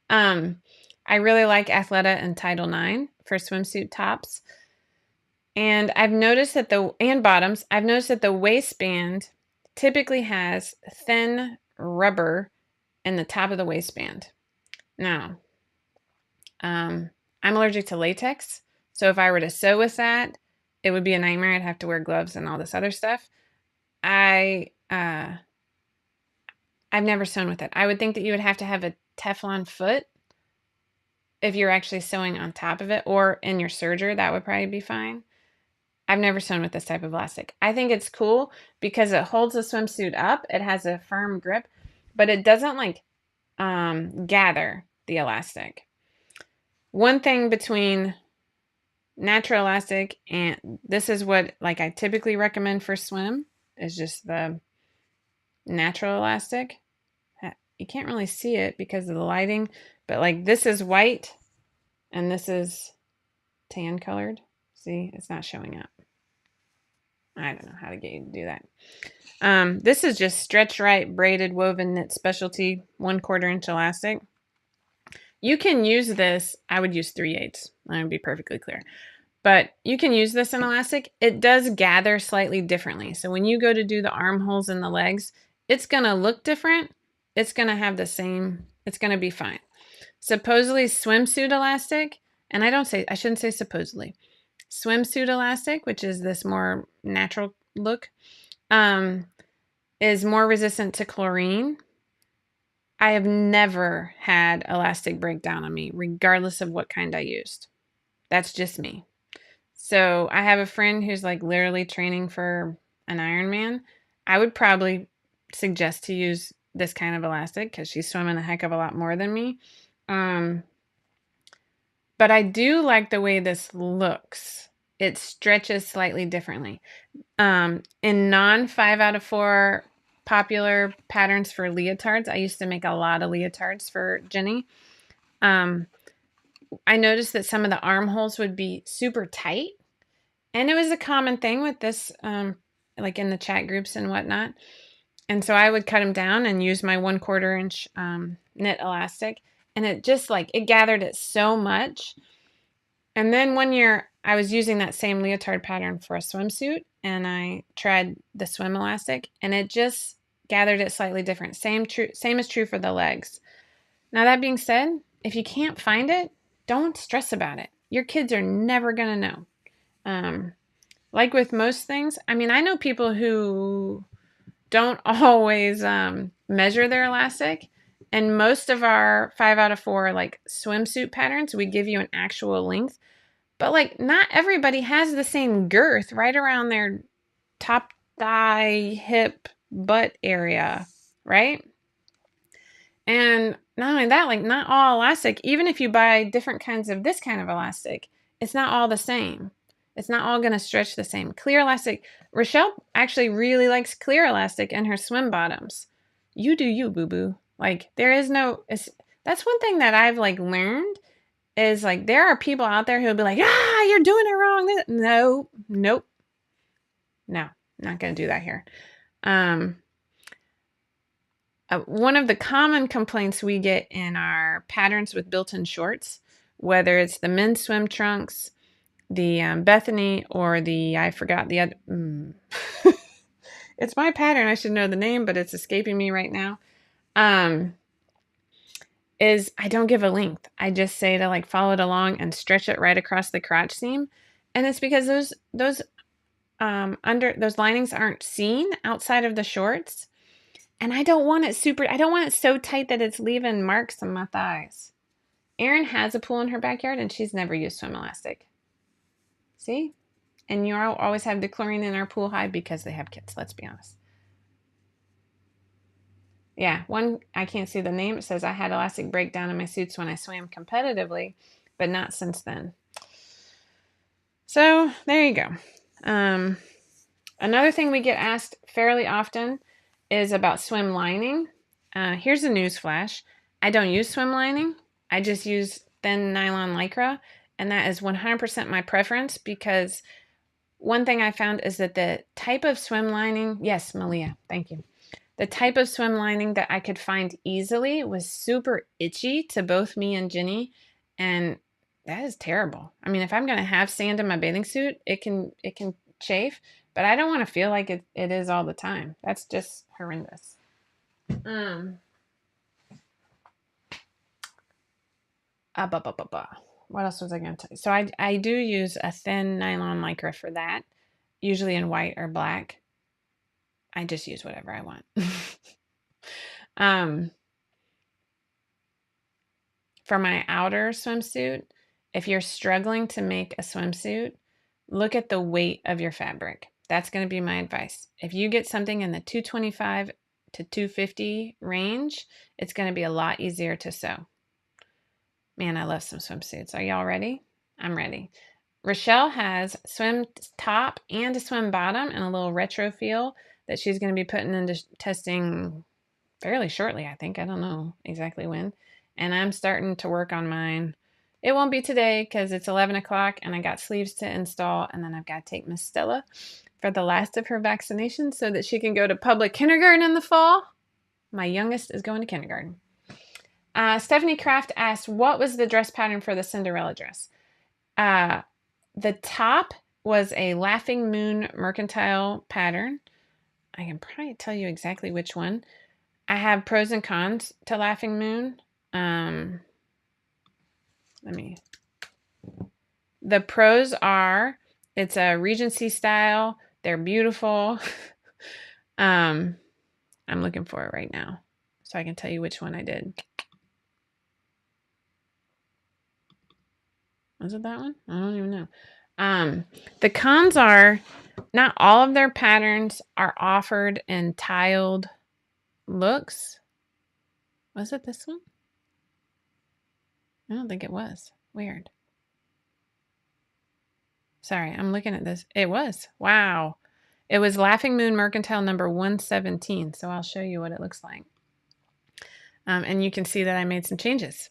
I really like Athleta and Title IX for swimsuit tops. And I've noticed that bottoms, I've noticed that the waistband typically has thin rubber in the top of the waistband. Now, I'm allergic to latex. So if I were to sew with that, it would be a nightmare. I'd have to wear gloves and all this other stuff. I've never sewn with it. I would think that you would have to have a Teflon foot if you're actually sewing on top of it, or in your serger. That would probably be fine. I've never sewn with this type of elastic. I think it's cool because it holds the swimsuit up. It has a firm grip, but it doesn't like gather the elastic. One thing between natural elastic and this is what like I typically recommend for swim is just the natural elastic. You can't really see it because of the lighting, but like this is white and this is tan colored. See, it's not showing up. I don't know how to get you to do that. This is just stretch right braided woven knit specialty 1/4 inch elastic. You can use this. I would use 3/8. I'm gonna be perfectly clear. But you can use this in elastic. It does gather slightly differently. So when you go to do the armholes and the legs, it's going to look different. It's going to have the same, it's going to be fine. Supposedly swimsuit elastic, and I shouldn't say supposedly. Swimsuit elastic, which is this more natural look, is more resistant to chlorine. I have never had elastic break down on me, regardless of what kind I used. That's just me. So I have a friend who's like literally training for an Ironman. I would probably suggest to use this kind of elastic because she's swimming a heck of a lot more than me. But I do like the way this looks. It stretches slightly differently. In non 5 out of 4 popular patterns for leotards, I used to make a lot of leotards for Jenny. I noticed that some of the armholes would be super tight. And it was a common thing with this, like in the chat groups and whatnot. And so I would cut them down and use my 1/4 inch knit elastic. And it just it gathered it so much. And then one year I was using that same leotard pattern for a swimsuit. And I tried the swim elastic. And it just gathered it slightly different. Same is true for the legs. Now that being said, if you can't find it, don't stress about it. Your kids are never going to know. Like with most things, I mean, I know people who don't always measure their elastic. And most of our 5 out of 4 swimsuit patterns, we give you an actual length. But not everybody has the same girth right around their top thigh, hip, butt area, right? And not only that, not all elastic, even if you buy different kinds of this kind of elastic, it's not all the same. It's not all going to stretch the same. Clear elastic. Rochelle actually really likes clear elastic in her swim bottoms. You do you, boo-boo. There is no... that's one thing that I've learned is there are people out there who'll be like, you're doing it wrong. No, nope. No, not going to do that here. One of the common complaints we get in our patterns with built-in shorts, whether it's the men's swim trunks, the Bethany, or I forgot the other. It's my pattern. I should know the name, but it's escaping me right now. Is I don't give a length. I just say to follow it along and stretch it right across the crotch seam. And it's because those linings aren't seen outside of the shorts. And I don't want it so tight that it's leaving marks on my thighs. Erin has a pool in her backyard and she's never used swim elastic. See? And you always have the chlorine in our pool high because they have kids, let's be honest. Yeah, one, I can't see the name. It says, I had elastic breakdown in my suits when I swam competitively, but not since then. So there you go. Another thing we get asked fairly often is about swim lining. Here's a news flash. I don't use swim lining. I just use thin nylon lycra, and that is 100% my preference because one thing I found is that the type of swim lining, yes, Malia, thank you. The type of swim lining that I could find easily was super itchy to both me and Jenny, and that is terrible. I mean, if I'm going to have sand in my bathing suit, it can chafe, but I don't want to feel like it is all the time. That's just horrendous. What else was I going to tell you? So I do use a thin nylon lycra for that, usually in white or black. I just use whatever I want. For my outer swimsuit, if you're struggling to make a swimsuit, look at the weight of your fabric. That's going to be my advice. If you get something in the 225 to 250 range, it's going to be a lot easier to sew. Man, I love some swimsuits. Are y'all ready? I'm ready. Rochelle has swim top and a swim bottom and a little retro feel that she's going to be putting into testing fairly shortly, I think. I don't know exactly when. And I'm starting to work on mine. It won't be today because it's 11 o'clock and I got sleeves to install. And then I've got to take Miss Stella for the last of her vaccinations so that she can go to public kindergarten in the fall. My youngest is going to kindergarten. Stephanie Kraft asked, what was the dress pattern for the Cinderella dress? The top was a Laughing Moon Mercantile pattern. I can probably tell you exactly which one. I have pros and cons to Laughing Moon. The pros are it's a Regency style. They're beautiful. I'm looking for it right now so I can tell you which one I did. Was it that one? I don't even know. The cons are not all of their patterns are offered in tiled looks. Was it this one? I don't think it was. Weird. Sorry, I'm looking at this. It was. Wow. It was Laughing Moon Mercantile number 117. So I'll show you what it looks like. And you can see that I made some changes.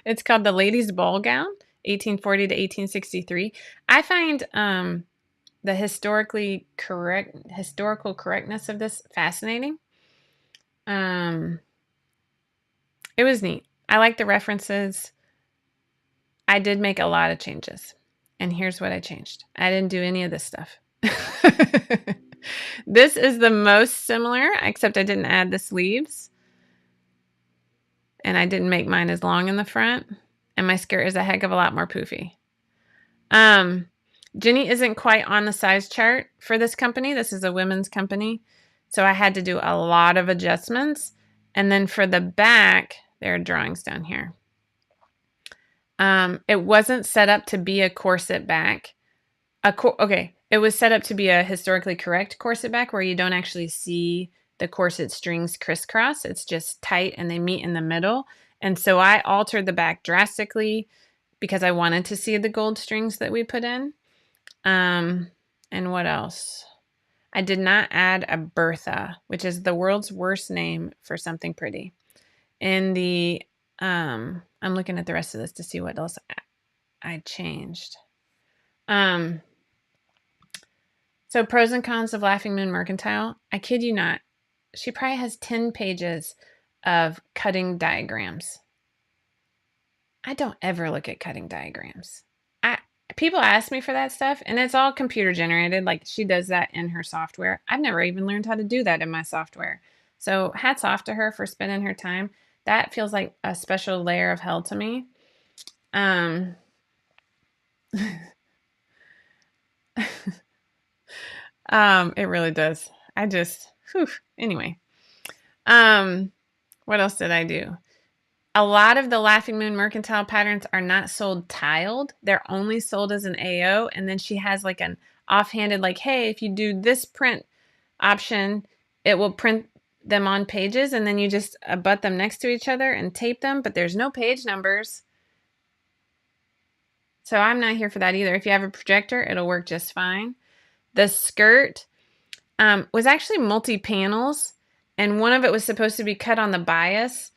It's called the Ladies' Ball Gown, 1840 to 1863. I find the historical correctness of this fascinating. It was neat. I like the references. I did make a lot of changes. And here's what I changed. I didn't do any of this stuff. This is the most similar, except I didn't add the sleeves. And I didn't make mine as long in the front. And my skirt is a heck of a lot more poofy. Jenny isn't quite on the size chart for this company. This is a women's company. So I had to do a lot of adjustments. And then for the back, there are drawings down here. It wasn't set up to be a corset back. Okay, it was set up to be a historically correct corset back where you don't actually see the corset strings crisscross. It's just tight and they meet in the middle. And so I altered the back drastically because I wanted to see the gold strings that we put in. And what else? I did not add a Bertha, which is the world's worst name for something pretty. In the, I'm looking at the rest of this to see what else I changed. So pros and cons of Laughing Moon Mercantile. I kid you not. She probably has 10 pages of cutting diagrams. I don't ever look at cutting diagrams. People ask me for that stuff, and it's all computer generated. Like, she does that in her software. I've never even learned how to do that in my software. So hats off to her for spending her time. That feels like a special layer of hell to me. It really does. Anyway. What else did I do? A lot of the Laughing Moon Mercantile patterns are not sold tiled. They're only sold as an AO. And then she has like an offhanded, like, hey, if you do this print option, it will print them on pages. And then you just abut them next to each other and tape them. But there's no page numbers. So I'm not here for that either. If you have a projector, it'll work just fine. The skirt was actually multi-panels. And one of it was supposed to be cut on the bias.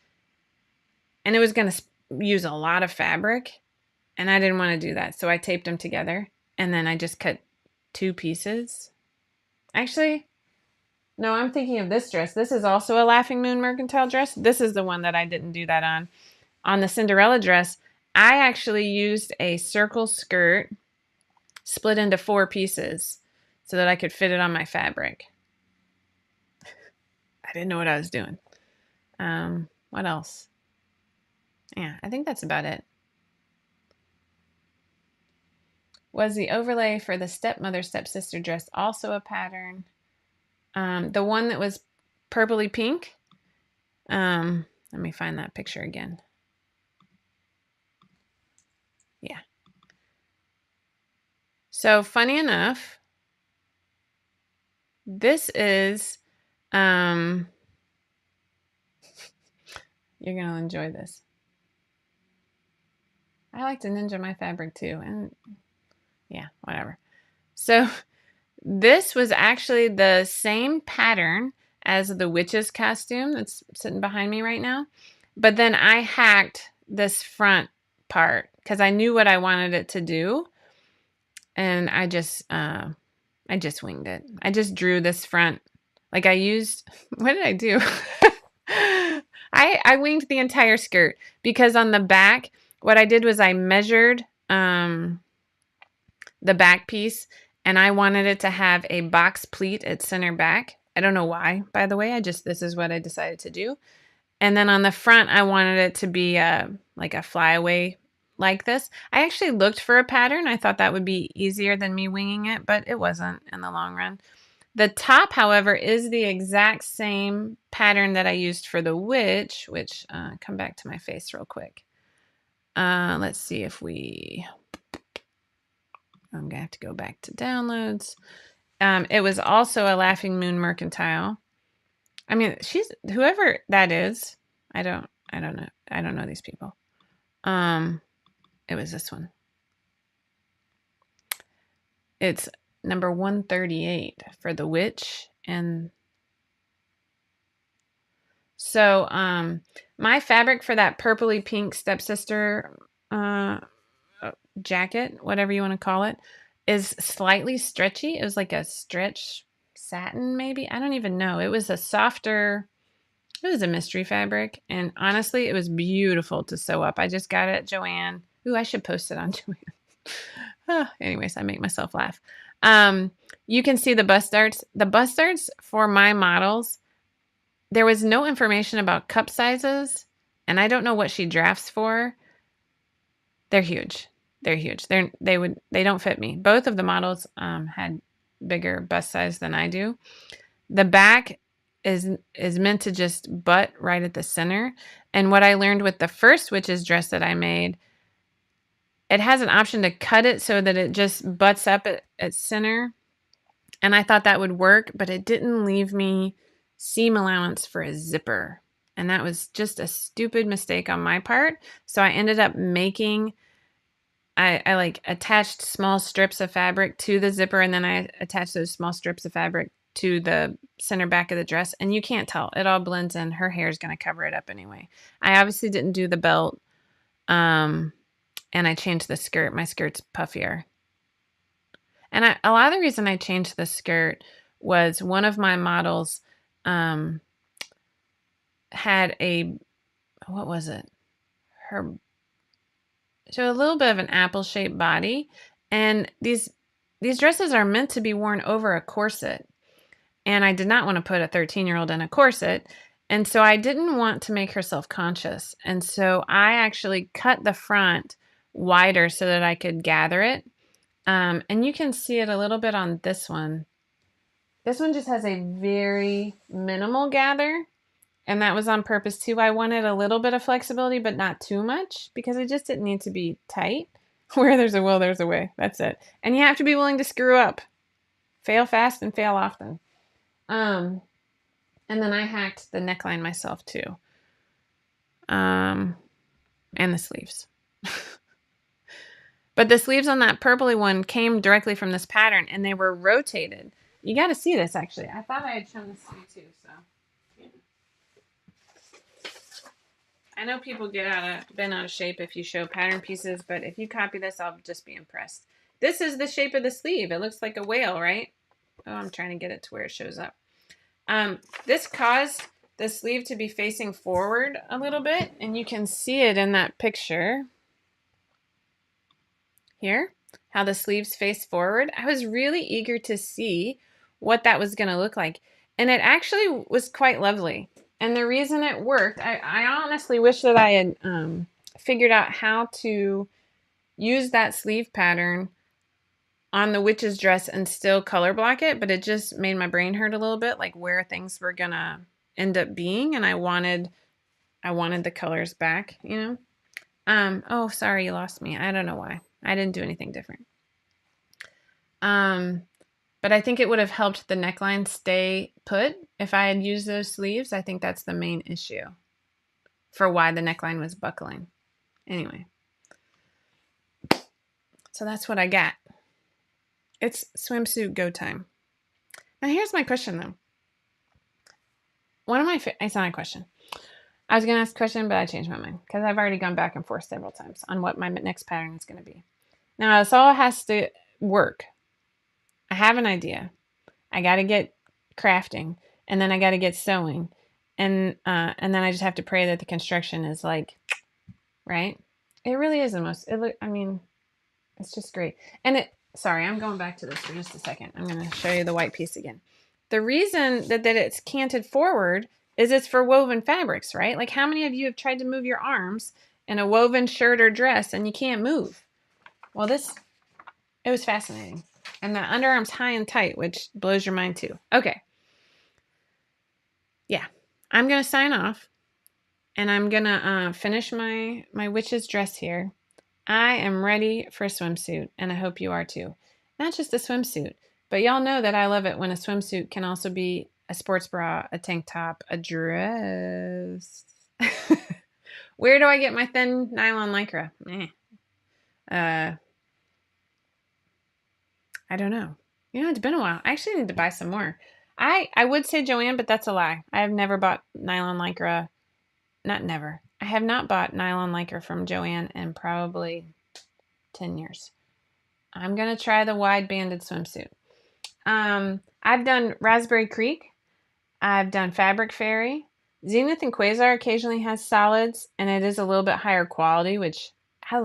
And it was going to use a lot of fabric. And I didn't want to do that. So I taped them together. And then I just cut 2 pieces. Actually, no, I'm thinking of this dress. This is also a Laughing Moon Mercantile dress. This is the one that I didn't do that on. On the Cinderella dress, I actually used a circle skirt split into 4 pieces so that I could fit it on my fabric. I didn't know what I was doing. What else? Yeah, I think that's about it. Was the overlay for the stepmother stepsister dress also a pattern? The one that was purpley pink. Let me find that picture again. Yeah. So funny enough, this is, you're going to enjoy this. I like to ninja my fabric too. And yeah, whatever. So this was actually the same pattern as the witch's costume that's sitting behind me right now. But then I hacked this front part because I knew what I wanted it to do. And I just winged it. I just drew this front. Like I used, what did I do? I winged the entire skirt because on the back, what I did was I measured the back piece, and I wanted it to have a box pleat at center back. I don't know why, by the way. This is what I decided to do. And then on the front, I wanted it to be like a flyaway like this. I actually looked for a pattern. I thought that would be easier than me winging it, but it wasn't in the long run. The top, however, is the exact same pattern that I used for the witch, which, come back to my face real quick. Let's see if I'm going to have to go back to downloads. It was also a Laughing Moon Mercantile. I mean, whoever that is. I don't know. I don't know these people. It was this one. It's number 138 for the witch. And so, my fabric for that purpley pink stepsister, jacket, whatever you want to call it, is slightly stretchy. It was like a stretch satin, maybe. I don't even know. It was a mystery fabric, and honestly, it was beautiful to sew up. I just got it at Joann. Ooh, I should post it on Joann. Anyways, I make myself laugh. You can see the bust darts. The bust darts for my models, there was no information about cup sizes, and I don't know what she drafts for. They're huge. They're huge. They don't fit me. Both of the models had bigger bust size than I do. The back is meant to just butt right at the center. And what I learned with the first witch's dress that I made, it has an option to cut it so that it just butts up at center. And I thought that would work, but it didn't leave me seam allowance for a zipper. And that was just a stupid mistake on my part. So I ended up I like attached small strips of fabric to the zipper, and then I attached those small strips of fabric to the center back of the dress, and you can't tell. It all blends in. Her hair is going to cover it up anyway. I obviously didn't do the belt, and I changed the skirt. My skirt's puffier. And a lot of the reason I changed the skirt was one of my models had what was it? So a little bit of an apple-shaped body, and these dresses are meant to be worn over a corset. And I did not want to put a 13-year-old in a corset. And so I didn't want to make her self-conscious. And so I actually cut the front wider so that I could gather it. And you can see it a little bit on this one. This one just has a very minimal gather. And that was on purpose too. I wanted a little bit of flexibility, but not too much, because it just didn't need to be tight. Where there's a will, there's a way. That's it. And you have to be willing to screw up. Fail fast and fail often. And then I hacked the neckline myself too. And the sleeves. But the sleeves on that purpley one came directly from this pattern, and they were rotated. You got to see this, actually. I thought I had shown this to you too, so. Yeah. I know people bent out of shape if you show pattern pieces, but if you copy this, I'll just be impressed. This is the shape of the sleeve. It looks like a whale, right? Oh, I'm trying to get it to where it shows up. This caused the sleeve to be facing forward a little bit, and you can see it in that picture here, how the sleeves face forward. I was really eager to see what that was going to look like, and it actually was quite lovely. And the reason it worked, I honestly wish that I had figured out how to use that sleeve pattern on the witch's dress and still color block it, but it just made my brain hurt a little bit, like where things were gonna end up being, and I wanted the colors back, you know. Oh, sorry, you lost me. I don't know why. I didn't do anything different. But I think it would have helped the neckline stay put if I had used those sleeves. I think that's the main issue for why the neckline was buckling. Anyway, so that's what I got. It's swimsuit go time. Now here's my question though. It's not a question. I was going to ask a question, but I changed my mind because I've already gone back and forth several times on what my next pattern is going to be. Now this all has to work. I have an idea. I got to get crafting, and then I got to get sewing, and then I just have to pray that the construction is like, right? It really is the most. It's just great, and sorry, I'm going back to this for just a second. I'm going to show you the white piece again. The reason that it's canted forward is it's for woven fabrics, right? Like how many of you have tried to move your arms in a woven shirt or dress and you can't move? Well, it was fascinating. And the underarm's high and tight, which blows your mind too. Okay. Yeah. I'm going to sign off and I'm going to finish my witch's dress here. I am ready for a swimsuit, and I hope you are too. Not just a swimsuit, but y'all know that I love it when a swimsuit can also be a sports bra, a tank top, a dress. Where do I get my thin nylon lycra? I don't know. It's been a while. I actually need to buy some more. I would say Joann, but that's a lie. I have never bought nylon lycra. Not never. I have not bought nylon lycra from Joann in probably 10 years. I'm going to try the wide banded swimsuit. I've done Raspberry Creek. I've done Fabric Fairy. Zenith and Quasar occasionally has solids, and it is a little bit higher quality, which, I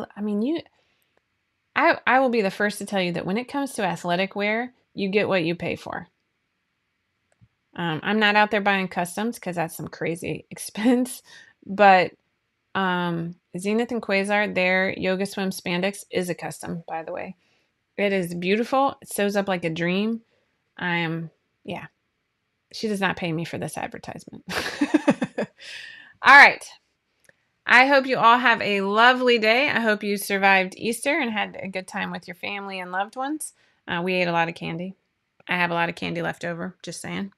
will be the first to tell you that when it comes to athletic wear, you get what you pay for. I'm not out there buying customs because that's some crazy expense, but Zenith and Quasar, their Yoga Swim spandex is a custom, by the way. It is beautiful. It sews up like a dream. She does not pay me for this advertisement. All right. I hope you all have a lovely day. I hope you survived Easter and had a good time with your family and loved ones. We ate a lot of candy. I have a lot of candy left over, just saying.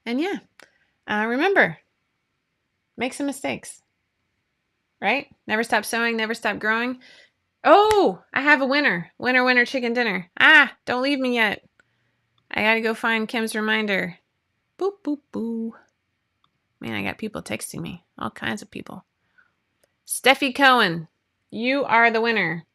And yeah, remember, make some mistakes, right? Never stop sewing, never stop growing. Oh, I have a winner. Winner, winner, chicken dinner. Don't leave me yet. I got to go find Kim's reminder. Boop, boop, boo. Man, I got people texting me. All kinds of people. Steffi Cohen, you are the winner.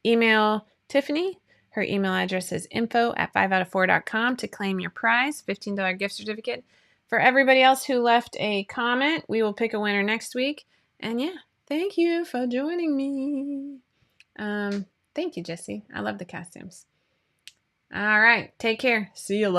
Email Tiffany. Her email address is info@5outof4.com to claim your prize, $15 gift certificate. For everybody else who left a comment, we will pick a winner next week. And yeah, thank you for joining me. Thank you, Jessie. I love the costumes. All right. Take care. See you later.